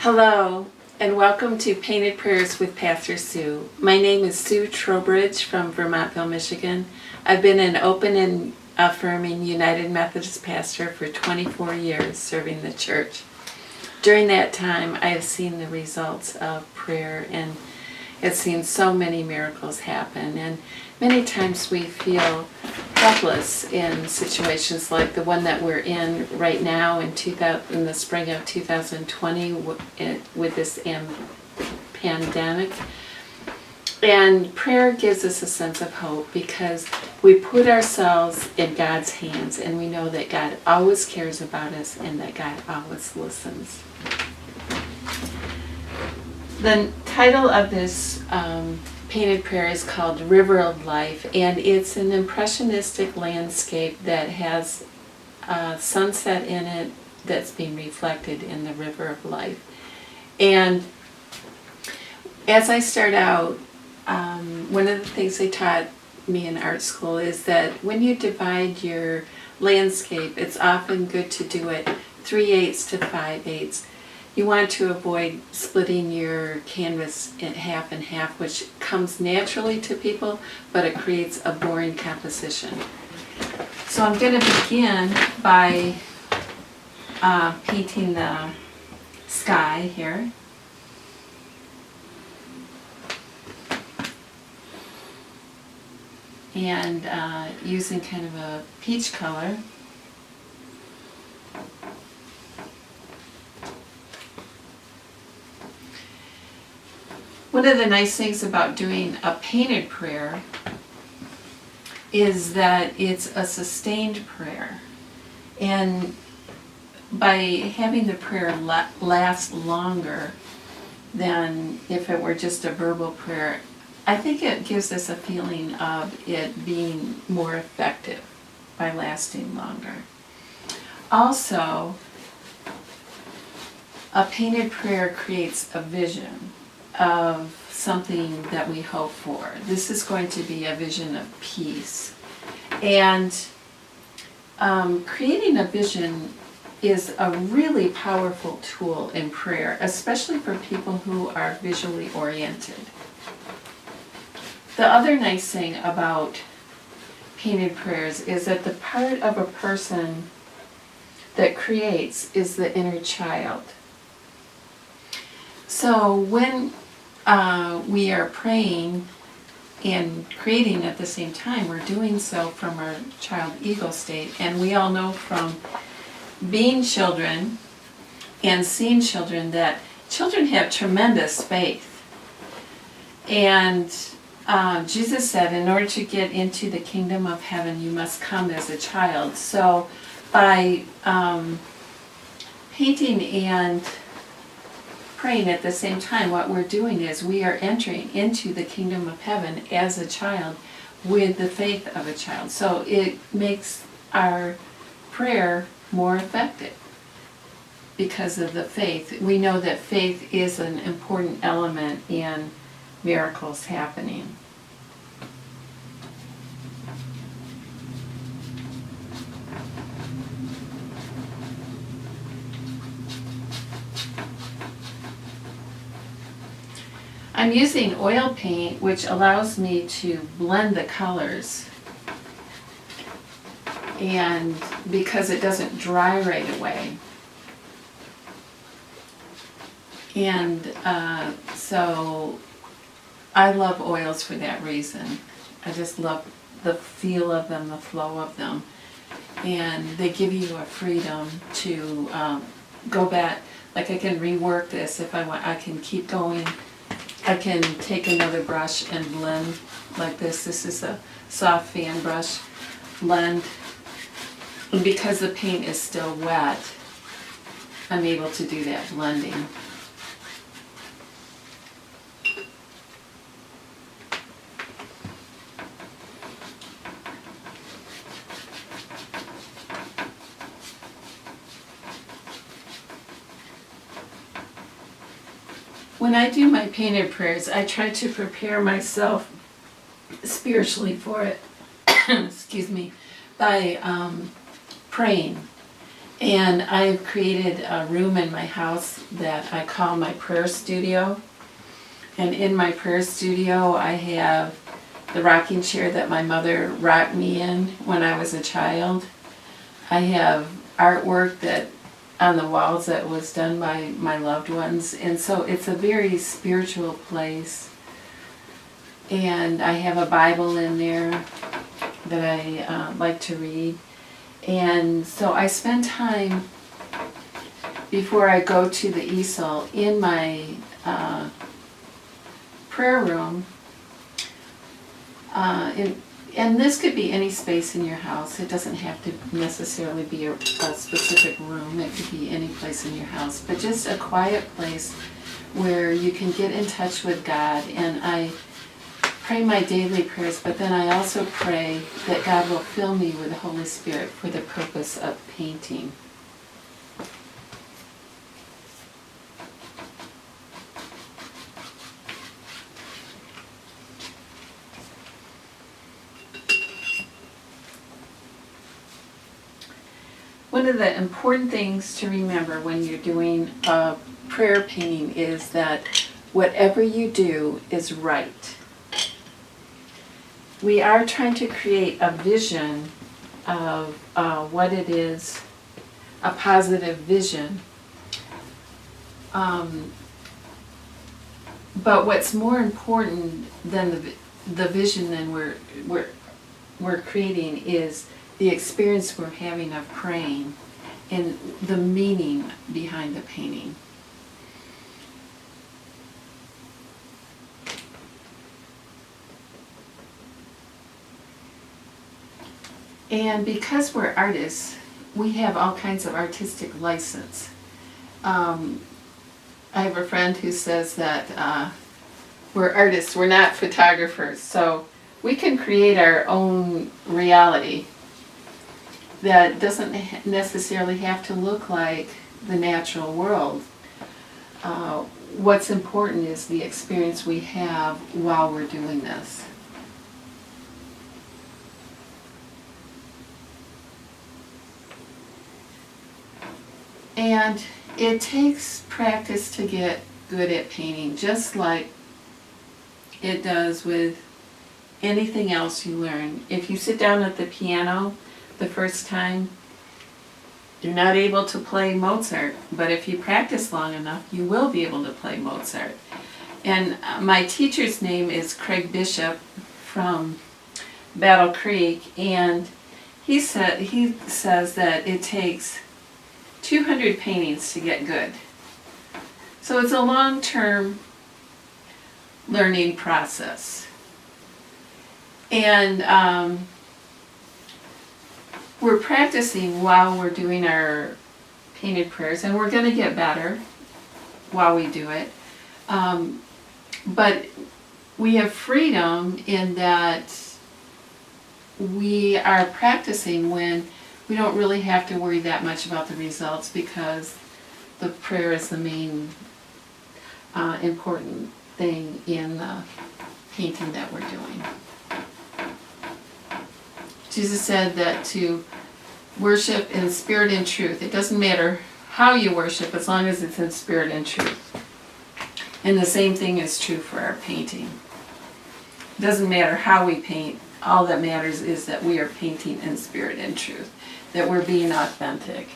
Hello, and welcome to Painted Prayers with Pastor Sue. My name is Sue Trowbridge from Vermontville, Michigan. I've been an open and affirming United Methodist pastor for 24 years, serving the church. During that time, I have seen the results of prayer and have seen so many miracles happen. And many times we feel helpless in situations like the one that we're in right now in the spring of 2020 with this pandemic. And prayer gives us a sense of hope because we put ourselves in God's hands and we know that God always cares about us and that God always listens. The title of this painted prayer is called River of Life, and it's an impressionistic landscape that has a sunset in it that's being reflected in the river of life. And as I start out, one of the things they taught me in art school is that when you divide your landscape, it's often good to do it 3/8 to 5/8. You want to avoid splitting your canvas in half and half, which comes naturally to people, but it creates a boring composition. So I'm going to begin by painting the sky here. And using kind of a peach color. One of the nice things about doing a painted prayer is that it's a sustained prayer. And by having the prayer last longer than if it were just a verbal prayer, I think it gives us a feeling of it being more effective by lasting longer. Also, a painted prayer creates a vision of something that we hope for. This is going to be a vision of peace. And creating a vision is a really powerful tool in prayer, especially for people who are visually oriented. The other nice thing about painted prayers is that the part of a person that creates is the inner child. So when we are praying and creating at the same time, we're doing so from our child ego state. And we all know from being children and seeing children that children have tremendous faith. And Jesus said, in order to get into the kingdom of heaven, you must come as a child. So by painting and praying at the same time, what we're doing is we are entering into the kingdom of heaven as a child with the faith of a child. So it makes our prayer more effective because of the faith. We know that faith is an important element in miracles happening. I'm using oil paint, which allows me to blend the colors, and because it doesn't dry right away. And so I love oils for that reason. I just love the feel of them, the flow of them. And they give you a freedom to go back. Like I can rework this if I want. I can keep going. I can take another brush and blend like this. This is a soft fan brush. Blend. And because the paint is still wet, I'm able to do that blending. When I do my painted prayers, I try to prepare myself spiritually for it, excuse me, by praying. And I've created a room in my house that I call my prayer studio. And in my prayer studio, I have the rocking chair that my mother rocked me in when I was a child. I have artwork that on the walls that was done by my loved ones. And so it's a very spiritual place. And I have a Bible in there that I like to read. And so I spend time before I go to the easel in my prayer room. And this could be any space in your house. It doesn't have to necessarily be a specific room. It could be any place in your house. But just a quiet place where you can get in touch with God. And I pray my daily prayers, but then I also pray that God will fill me with the Holy Spirit for the purpose of painting. One of the important things to remember when you're doing a prayer painting is that whatever you do is right. We are trying to create a vision of what it is, a positive vision. But what's more important than the vision than we're creating is the experience we're having of praying and the meaning behind the painting. And because we're artists, we have all kinds of artistic license. I have a friend who says that we're artists, we're not photographers, so we can create our own reality that doesn't necessarily have to look like the natural world. What's important is the experience we have while we're doing this. And it takes practice to get good at painting, just like it does with anything else you learn. If you sit down at the piano the first time, you're not able to play Mozart, but if you practice long enough, you will be able to play Mozart. And my teacher's name is Craig Bishop from Battle Creek, and he says that it takes 200 paintings to get good. So it's a long-term learning process. And we're practicing while we're doing our painted prayers, and we're going to get better while we do it. But we have freedom in that we are practicing when we don't really have to worry that much about the results, because the prayer is the main important thing in the painting that we're doing. Jesus said that to worship in spirit and truth. It doesn't matter how you worship as long as it's in spirit and truth. And the same thing is true for our painting. It doesn't matter how we paint. All that matters is that we are painting in spirit and truth, that we're being authentic.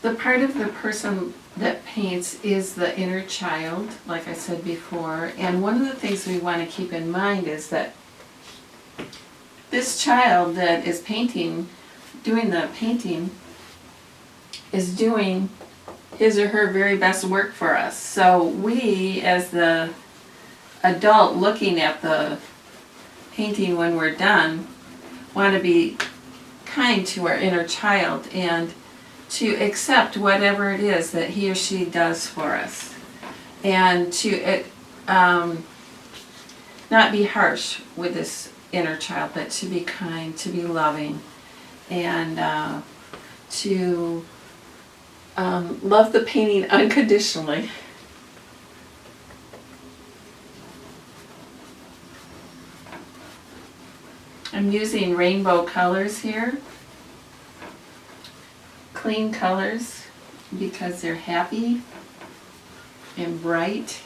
The part of the person that paints is the inner child, like I said before, and one of the things we want to keep in mind is that this child that is painting, doing the painting, is doing his or her very best work for us. So we, as the adult looking at the painting when we're done, want to be kind to our inner child and to accept whatever it is that he or she does for us. and to not be harsh with this inner child, but to be kind, to be loving, and to love the painting unconditionally. I'm using rainbow colors here, clean colors, because they're happy and bright.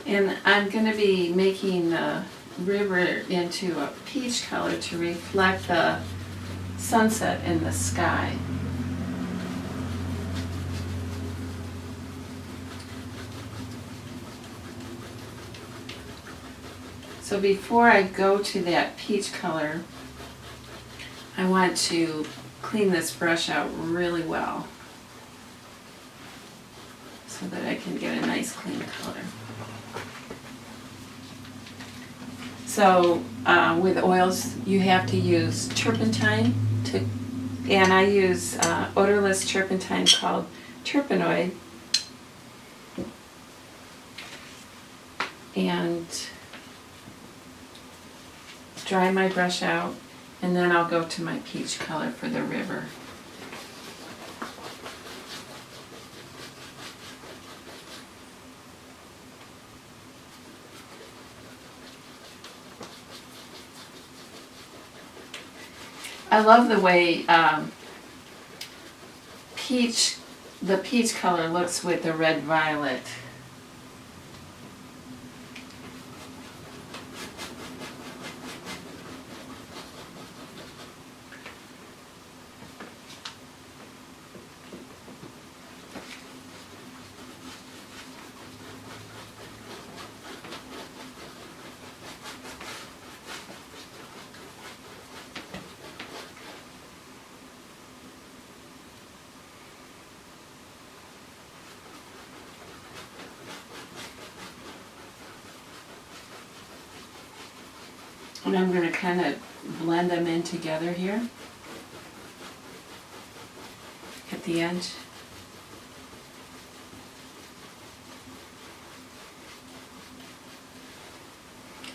And I'm going to be making the river into a peach color to reflect the sunset in the sky. So before I go to that peach color, I want to clean this brush out really well so that I can get a nice clean color. So with oils, you have to use turpentine, and I use odorless turpentine called Terpenoid. And dry my brush out, and then I'll go to my peach color for the river. I love the way the peach color looks with the red violet. And I'm going to kind of blend them in together here at the edge.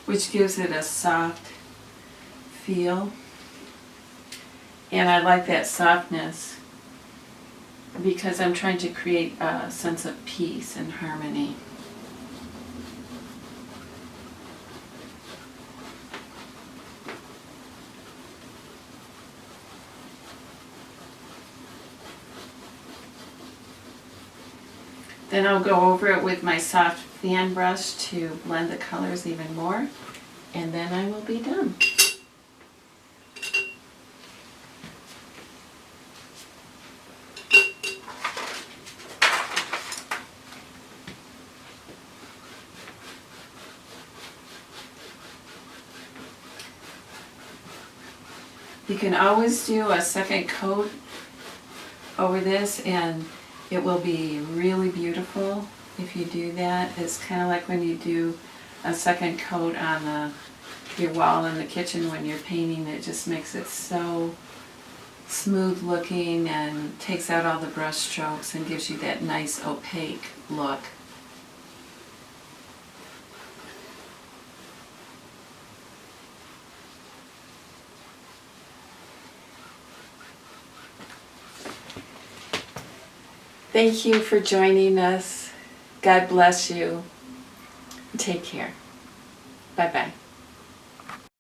Which gives it a soft feel. And I like that softness because I'm trying to create a sense of peace and harmony. Then I'll go over it with my soft fan brush to blend the colors even more, and then I will be done. You can always do a second coat over this, and it will be really beautiful if you do that. It's kind of like when you do a second coat on your wall in the kitchen when you're painting. It just makes it so smooth looking and takes out all the brush strokes and gives you that nice opaque look. Thank you for joining us. God bless you. Take care. Bye-bye.